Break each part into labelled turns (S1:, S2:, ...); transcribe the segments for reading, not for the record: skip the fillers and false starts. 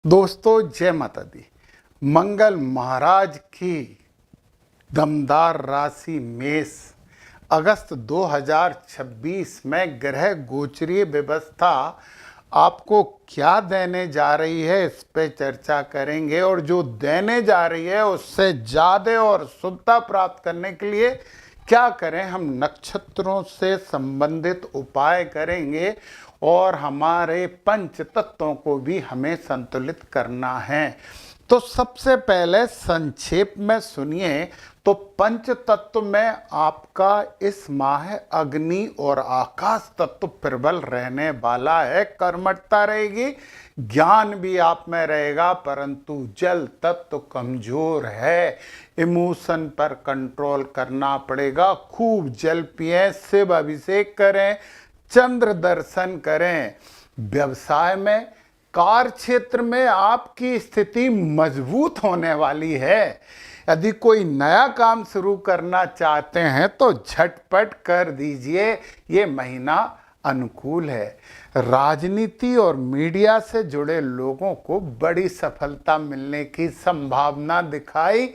S1: दोस्तों जय माता दी। मंगल महाराज की दमदार राशि मेष अगस्त 2026 में ग्रह गोचरीय व्यवस्था आपको क्या देने जा रही है, इस पे चर्चा करेंगे। और जो देने जा रही है उससे ज्यादा और शुद्धता प्राप्त करने के लिए क्या करें, हम नक्षत्रों से संबंधित उपाय करेंगे और हमारे पंच तत्वों को भी हमें संतुलित करना है। तो सबसे पहले संक्षेप में सुनिए। तो पंच तत्व में आपका इस माह अग्नि और आकाश तत्व प्रबल रहने वाला है। कर्मठता रहेगी, ज्ञान भी आप में रहेगा, परंतु जल तत्व कमजोर है। इमोशन पर कंट्रोल करना पड़ेगा। खूब जल पिए, शिव अभिषेक करें, चंद्र दर्शन करें। व्यवसाय में, कार्य क्षेत्र में आपकी स्थिति मजबूत होने वाली है। यदि कोई नया काम शुरू करना चाहते हैं तो झटपट कर दीजिए, ये महीना अनुकूल है। राजनीति और मीडिया से जुड़े लोगों को बड़ी सफलता मिलने की संभावना दिखाई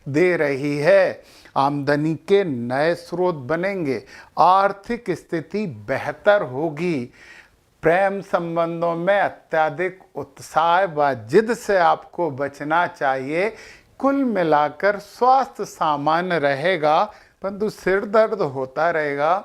S1: दे रही है। आमदनी के नए स्रोत बनेंगे, आर्थिक स्थिति बेहतर होगी। प्रेम संबंधों में अत्यधिक उत्साह व जिद से आपको बचना चाहिए। कुल मिलाकर स्वास्थ्य सामान्य रहेगा, परंतु सिर दर्द होता रहेगा।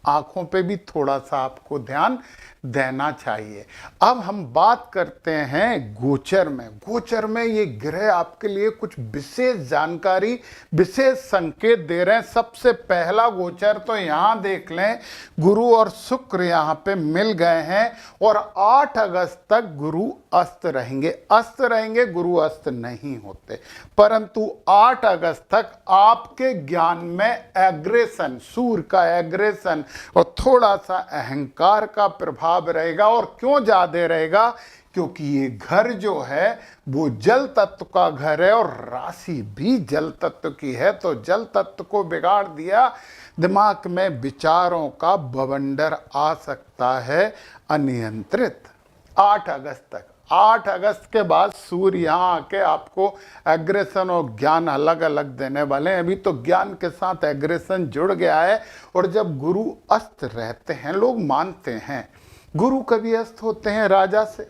S1: आंखों पे भी थोड़ा सा आपको ध्यान देना चाहिए। अब हम बात करते हैं गोचर में। गोचर में ये ग्रह आपके लिए कुछ विशेष जानकारी, विशेष संकेत दे रहे हैं। सबसे पहला गोचर तो यहाँ देख लें, गुरु और शुक्र यहाँ पे मिल गए हैं और 8 अगस्त तक गुरु अस्त रहेंगे। अस्त रहेंगे, गुरु अस्त नहीं होते, परंतु 8 अगस्त तक आपके ज्ञान में एग्रेशन, सूर्य का एग्रेशन और थोड़ा सा अहंकार का प्रभाव रहेगा। और क्यों ज्यादा रहेगा? क्योंकि ये घर जो है वो जल तत्व का घर है और राशि भी जल तत्व की है। तो जल तत्व को बिगाड़ दिया, दिमाग में विचारों का बवंडर आ सकता है अनियंत्रित। 8 अगस्त तक, 8 अगस्त के बाद सूर्य यहाँ आके आपको एग्रेशन और ज्ञान अलग अलग देने वाले हैं। अभी तो ज्ञान के साथ एग्रेशन जुड़ गया है। और जब गुरु अस्त रहते हैं, लोग मानते हैं गुरु कभी अस्त होते हैं राजा से,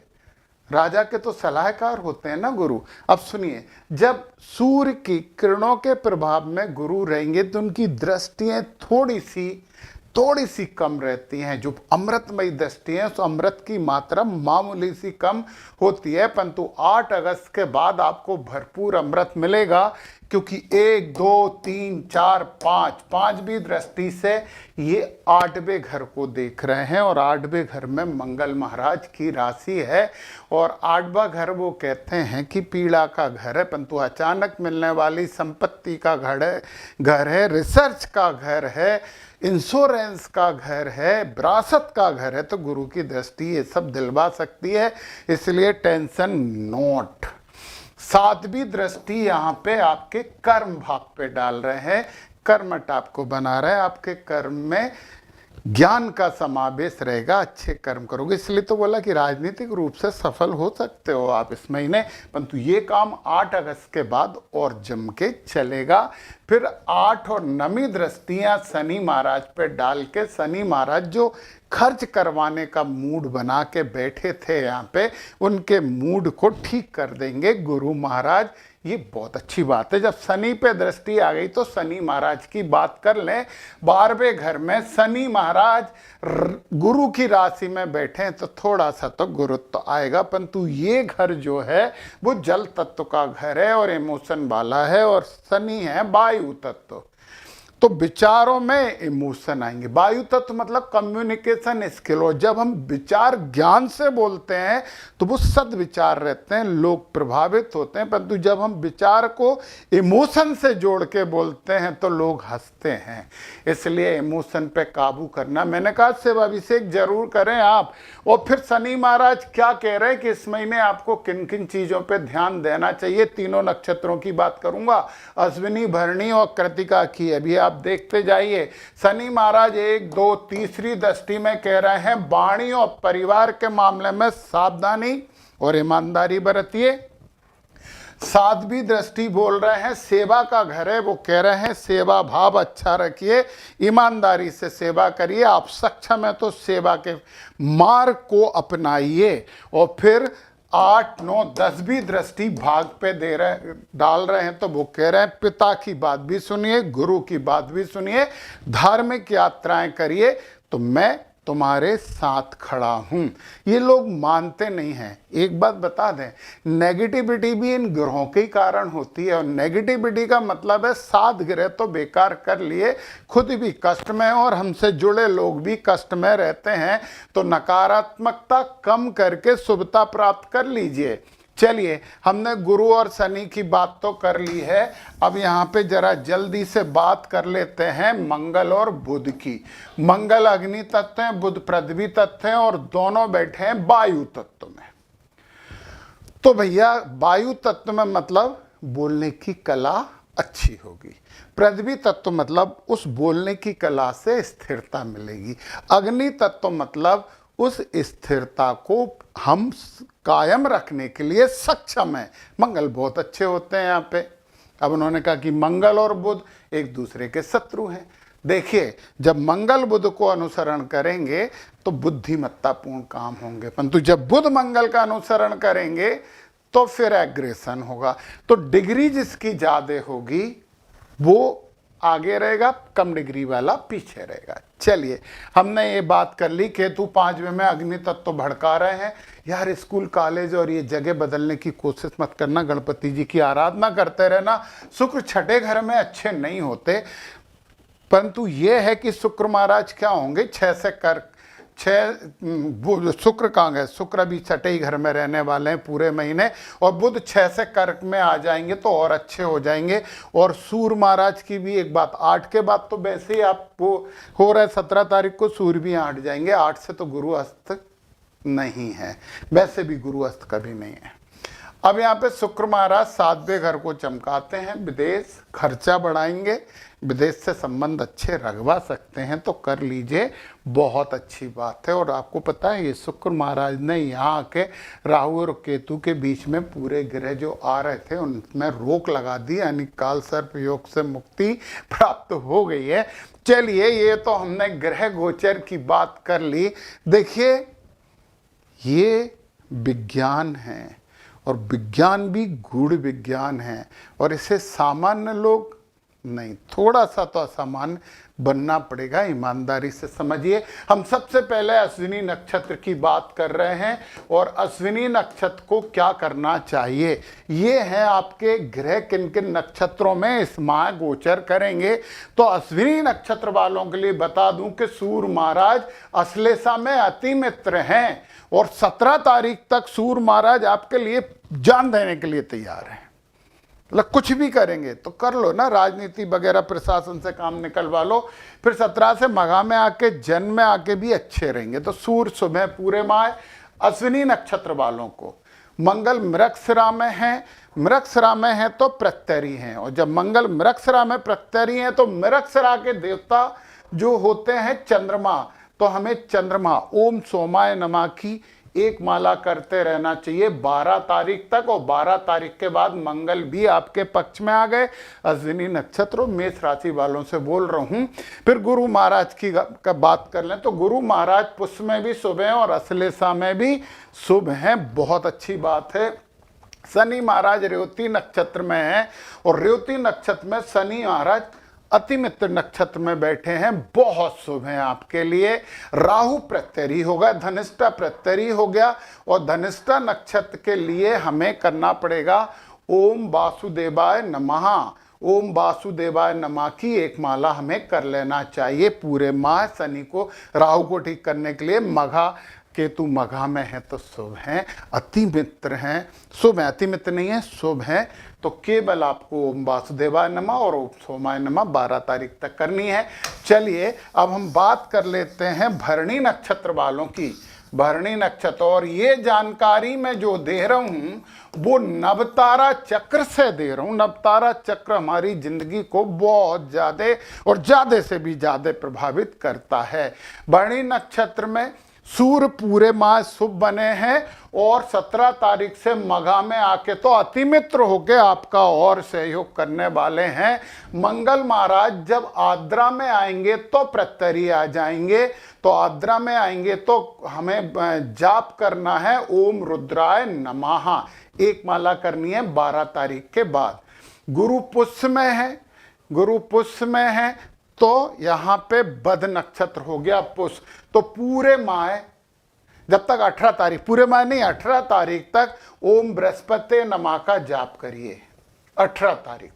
S1: राजा के तो सलाहकार होते हैं ना गुरु। अब सुनिए, जब सूर्य की किरणों के प्रभाव में गुरु रहेंगे तो उनकी दृष्टियां थोड़ी सी कम रहती हैं। जो अमृतमयी दृष्टि है, तो अमृत की मात्रा मामूली सी कम होती है, परंतु 8 अगस्त के बाद आपको भरपूर अमृत मिलेगा। क्योंकि 1 2 3 4 5 5वीं दृष्टि से ये 8वें घर को देख रहे हैं और 8वें घर में मंगल महाराज की राशि है। और 8वां घर वो कहते हैं कि पीड़ा का घर है, परंतु अचानक मिलने वाली संपत्ति का घर है, रिसर्च का घर है, इंश्योरेंस का घर है, विरासत का घर है। तो गुरु की दृष्टि ये सब दिलवा सकती है, इसलिए टेंशन नोट। 7वीं दृष्टि यहाँ पे आपके कर्म भाव पे डाल रहे हैं, कर्मठ आपको बना रहे हैं। आपके कर्म में ज्ञान का समावेश रहेगा, अच्छे कर्म करोगे। इसलिए तो बोला कि राजनीतिक रूप से सफल हो सकते हो आप इस महीने, परंतु ये काम 8 अगस्त के बाद और जम के चलेगा। फिर 8 और 9वीं दृष्टियां शनि महाराज पे डाल के, शनि महाराज जो खर्च करवाने का मूड बना के बैठे थे यहाँ पे, उनके मूड को ठीक कर देंगे गुरु महाराज। ये बहुत अच्छी बात है। जब शनि पे दृष्टि आ गई तो शनि महाराज की बात कर लें। 12वें घर में शनि महाराज गुरु की राशि में बैठे तो थोड़ा सा तो गुरुत्व आएगा, परंतु ये घर जो है वो जल तत्व का घर है और इमोशन वाला है, और शनि है वायु तत्व, तो विचारों में इमोशन आएंगे। वायु तत्व मतलब कम्युनिकेशन स्किल। और जब हम विचार ज्ञान से बोलते हैं तो वो सद्विचार रहते हैं, लोग प्रभावित होते हैं, परंतु जब हम विचार को इमोशन से जोड़ के बोलते हैं तो लोग हंसते हैं। इसलिए इमोशन पे काबू करना, मैंने कहा शिव अभिषेक जरूर करें आप। और फिर शनि महाराज क्या कह रहे हैं कि इस महीने आपको किन किन चीजों पे ध्यान देना चाहिए। तीनों नक्षत्रों की बात करूंगा, अश्विनी, भरणी और कृतिका की। अभी आप देखते जाइए। शनि महाराज 1 2 तीसरी दृष्टि में कह रहे हैं वाणी और परिवार के मामले में सावधानी, और ईमानदारी बरतिए। साध्वी दृष्टि बोल रहे हैं सेवा का घर है, वो कह रहे हैं सेवा भाव अच्छा रखिए, ईमानदारी से सेवा करिए, आप सक्षम है तो सेवा के मार्ग को अपनाइए। और फिर 8, 9, 10 भी दृष्टि भाग पे डाल रहे हैं, तो वो कह रहे हैं पिता की बात भी सुनिए, गुरु की बात भी सुनिए, धार्मिक यात्राएं करिए तो मैं तुम्हारे साथ खड़ा हूं। ये लोग मानते नहीं हैं। एक बात बता दें, नेगेटिविटी भी इन ग्रहों के कारण होती है, और नेगेटिविटी का मतलब है 7 ग्रह तो बेकार कर लिए, खुद भी कष्ट में और हमसे जुड़े लोग भी कष्ट में रहते हैं। तो नकारात्मकता कम करके शुभता प्राप्त कर लीजिए। चलिए, हमने गुरु और शनि की बात तो कर ली है, अब यहाँ पे जरा जल्दी से बात कर लेते हैं मंगल और बुध की। मंगल अग्नि तत्व हैं, बुध पृथ्वी तत्व हैं, और दोनों बैठे हैं वायु तत्व में। तो भैया वायु तत्व में मतलब बोलने की कला अच्छी होगी, पृथ्वी तत्व मतलब उस बोलने की कला से स्थिरता मिलेगी, अग्नि तत्व मतलब उस स्थिरता को हम कायम रखने के लिए सक्षम है। मंगल बहुत अच्छे होते हैं यहाँ पे। अब उन्होंने कहा कि मंगल और बुध एक दूसरे के शत्रु हैं। देखिए, जब मंगल बुध को अनुसरण करेंगे तो बुद्धिमत्तापूर्ण काम होंगे, परंतु जब बुध मंगल का अनुसरण करेंगे तो फिर एग्रेशन होगा। तो डिग्री जिसकी ज्यादा होगी वो आगे रहेगा, कम डिग्री वाला पीछे रहेगा। चलिए, हमने ये बात कर ली, केतु 5वें में अग्नि तत्व तो भड़का रहे हैं। यार स्कूल कॉलेज और ये जगह बदलने की कोशिश मत करना, गणपति जी की आराधना करते रहना। शुक्र 6ठे घर में अच्छे नहीं होते, परंतु ये है कि शुक्र महाराज क्या होंगे, 6 से कर्क, 6 शुक्र कहाँ गए, शुक्र भी 6ठे घर में रहने वाले हैं पूरे महीने, और बुध 6 से कर्क में आ जाएंगे तो और अच्छे हो जाएंगे। और सूर्य महाराज की भी एक बात, 8 के बाद तो वैसे ही आपको हो रहा है 17 तारीख को सूर्य भी हट जाएंगे, 8 से तो गुरु अस्त नहीं है, वैसे भी गुरु अस्त कभी नहीं है। अब यहाँ पे शुक्र महाराज 7वें घर को चमकाते हैं, विदेश खर्चा बढ़ाएंगे, विदेश से संबंध अच्छे रखवा सकते हैं तो कर लीजिए, बहुत अच्छी बात है। और आपको पता है ये शुक्र महाराज ने यहाँ आके राहु और केतु के बीच में पूरे ग्रह जो आ रहे थे उनमें रोक लगा दी, यानी काल सर्प योग से मुक्ति प्राप्त हो गई है। चलिए, ये तो हमने ग्रह गोचर की बात कर ली। देखिए, ये विज्ञान है और विज्ञान भी गूढ़ विज्ञान है, और इसे सामान्य लोग नहीं, थोड़ा सा तो असामान्य बनना पड़ेगा। ईमानदारी से समझिए। हम सबसे पहले अश्विनी नक्षत्र की बात कर रहे हैं, और अश्विनी नक्षत्र को क्या करना चाहिए, ये है आपके ग्रह किन किन नक्षत्रों में इस माह गोचर करेंगे। तो अश्विनी नक्षत्र वालों के लिए बता दूं कि सूर्य महाराज अश्लेषा में अति मित्र हैं, और 17 तारीख तक सूर्य महाराज आपके लिए जान देने के लिए तैयार हैं। मतलब कुछ भी करेंगे तो कर लो ना, राजनीति वगैरह प्रशासन से काम निकलवा लो, फिर 17 से मघा में आके जन्म में आके भी अच्छे रहेंगे। तो सूर्य सुबह पूरे माह अश्विनी नक्षत्र वालों को, मंगल मृगशिरा में है, मृगशिरा में है तो प्रत्यरी हैं, और जब मंगल मृगशिरा में प्रत्यरी हैं तो मृगशिरा के देवता जो होते हैं चंद्रमा, तो हमें चंद्रमा ओम सोमाय नमः की एक माला करते रहना चाहिए 12 तारीख तक, और 12 तारीख के बाद मंगल भी आपके पक्ष में आ गए। अश्विनी नक्षत्र मेष राशि वालों से बोल रहा हूं। फिर गुरु महाराज की बात कर लें तो गुरु महाराज पुष्य में भी शुभ हैं और अश्लेषा में भी शुभ हैं, बहुत अच्छी बात है। शनि महाराज रेवती नक्षत्र में है, और रेवती नक्षत्र में शनि महाराज अति मित्र नक्षत्र में बैठे हैं, बहुत शुभ हैं आपके लिए। राहु प्रत्यरी होगा, धनिष्ठा प्रत्यरी हो गया, और धनिष्ठा नक्षत्र के लिए हमें करना पड़ेगा ओम वासुदेवाय नमः, ओम वासुदेवाय नमः की एक माला हमें कर लेना चाहिए पूरे माह। शनि को राहु को ठीक करने के लिए मघा केतु मघा में है तो शुभ हैं, अति मित्र हैं, शुभ है, अति मित्र नहीं है, शुभ है। तो केवल आपको ओम वासुदेवाय नमः और ओम सोमाय नमः 12 तारीख तक करनी है। चलिए, अब हम बात कर लेते हैं भरणी नक्षत्र वालों की। भरणी नक्षत्र, और ये जानकारी मैं जो दे रहा हूँ वो नवतारा चक्र से दे रहा हूँ। नवतारा चक्र हमारी जिंदगी को बहुत ज़्यादा और ज़्यादा से भी ज़्यादा प्रभावित करता है। भरणी नक्षत्र में सूर्य पूरे माह शुभ बने हैं और 17 तारीख से मघा में आके तो अति मित्र होके आपका और सहयोग करने वाले हैं। मंगल महाराज जब आद्रा में आएंगे तो प्रत्यरी आ जाएंगे, तो आद्रा में आएंगे तो हमें जाप करना है ओम रुद्राय नमः, एक माला करनी है 12 तारीख के बाद। गुरु पुष्य में है, गुरु पुष्य में है तो यहाँ पे बद नक्षत्र हो गया पुष्य, तो पूरे माह जब तक 18 तारीख, पूरे माह नहीं 18 तारीख तक ओम बृहस्पति नमः का जाप करिए। 18 तारीख तक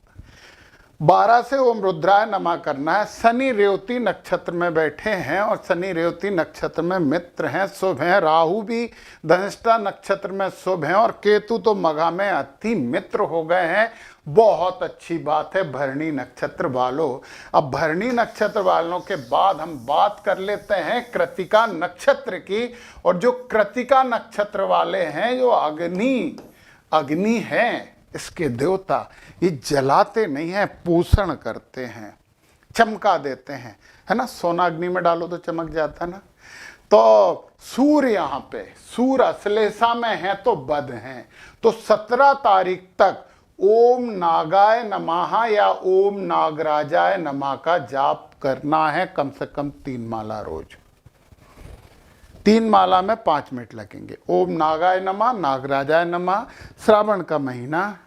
S1: 12 से ओम रुद्राय नमः करना है। शनि रेवती नक्षत्र में बैठे हैं और शनि रेवती नक्षत्र में मित्र हैं, शुभ हैं। राहु भी धनिष्ठा नक्षत्र में शुभ हैं और केतु तो मघा में अति मित्र हो गए हैं। बहुत अच्छी बात है भरणी नक्षत्र वालों। अब भरणी नक्षत्र वालों के बाद हम बात कर लेते हैं कृतिका नक्षत्र की। और जो कृतिका नक्षत्र वाले हैं, जो अग्नि है, इसके देवता ये जलाते नहीं है, पोषण करते हैं, चमका देते हैं, है ना। सोना अग्नि में डालो तो चमक जाता है ना। तो सूर्य यहाँ पे, सूर्य अश्लेषा में है तो बद हैं, तो 17 तारीख तक ओम नागाय नमः या ओम नागराजाय नमः का जाप करना है, कम से कम 3 माला रोज। 3 माला में 5 मिनट लगेंगे। ओम नागाय नमः, नागराजाय नमः। श्रावण का महीना,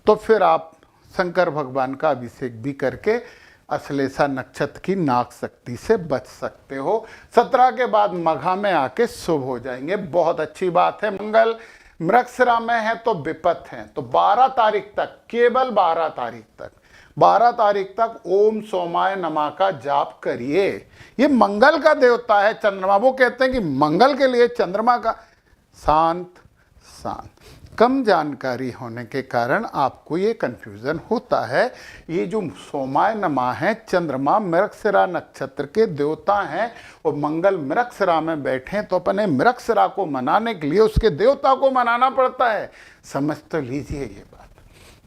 S1: तो फिर आप शंकर भगवान का अभिषेक भी करके अश्लेषा नक्षत्र की नाग शक्ति से बच सकते हो। 17 के बाद मघा में आके शुभ हो जाएंगे। बहुत अच्छी बात है। मंगल मृगशिरा में है तो विपत है, तो 12 तारीख तक, केवल 12 तारीख तक, 12 तारीख तक ओम सोमाय नमः का जाप करिए। ये मंगल का देवता है, चंद्रमा। वो कहते हैं कि मंगल के लिए चंद्रमा का शांत। कम जानकारी होने के कारण आपको ये कंफ्यूजन होता है। ये जो सोमाय नमः है, चंद्रमा मृगशिरा नक्षत्र के देवता हैं और मंगल मृगशिरा में बैठे, तो अपने मृगशिरा को मनाने के लिए उसके देवता को मनाना पड़ता है। समझ तो लीजिए ये बात।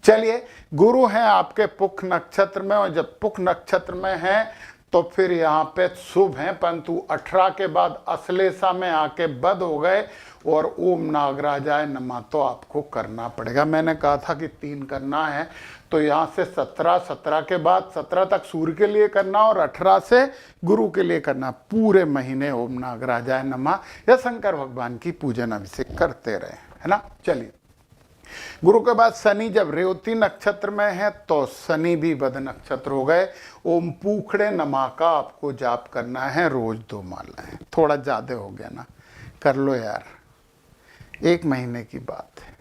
S1: चलिए, गुरु हैं आपके पुख नक्षत्र में, और जब पुख नक्षत्र में है तो फिर यहाँ पे शुभ हैं, परंतु 18 के बाद अश्लेषा में आके बद हो गए। और ओम नागराजाय नमः तो आपको करना पड़ेगा। मैंने कहा था कि 3 करना है, तो यहाँ से 17 के बाद 17 तक सूर्य के लिए करना और 18 से गुरु के लिए करना। पूरे महीने ओम नागराजाय नमः या शंकर भगवान की पूजन अभिषेक करते रहे, है ना। चलिए, गुरु के बाद शनि जब रेवती नक्षत्र में है तो शनि भी बद नक्षत्र हो गए। ओम पूखड़े नमः का आपको जाप करना है रोज 2 मालाएं। थोड़ा ज्यादा हो गया ना, कर लो यार, 1 महीने की बात है।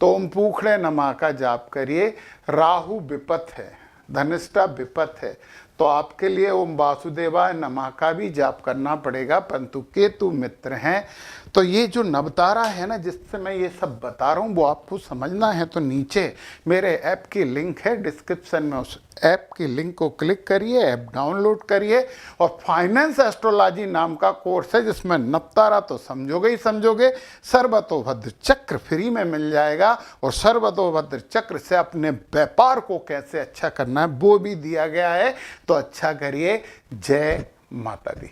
S1: तो ओम पूखड़े नमः का जाप करिए। राहु विपत है, धनिष्ठा विपत है, तो आपके लिए ओम वासुदेवाय नमः का भी जाप करना पड़ेगा, परंतु केतु मित्र हैं। तो ये जो नवतारा है ना, जिससे मैं ये सब बता रहा हूँ, वो आपको समझना है तो नीचे मेरे ऐप की लिंक है डिस्क्रिप्शन में, उस ऐप की लिंक को क्लिक करिए, ऐप डाउनलोड करिए। और फाइनेंस एस्ट्रोलॉजी नाम का कोर्स है, जिसमें नवतारा तो समझोगे ही समझोगे, सर्वतोभद्र चक्र फ्री में मिल जाएगा। और सर्वतोभद्र चक्र से अपने व्यापार को कैसे अच्छा करना है वो भी दिया गया है। तो अच्छा करिए। जय माता दी।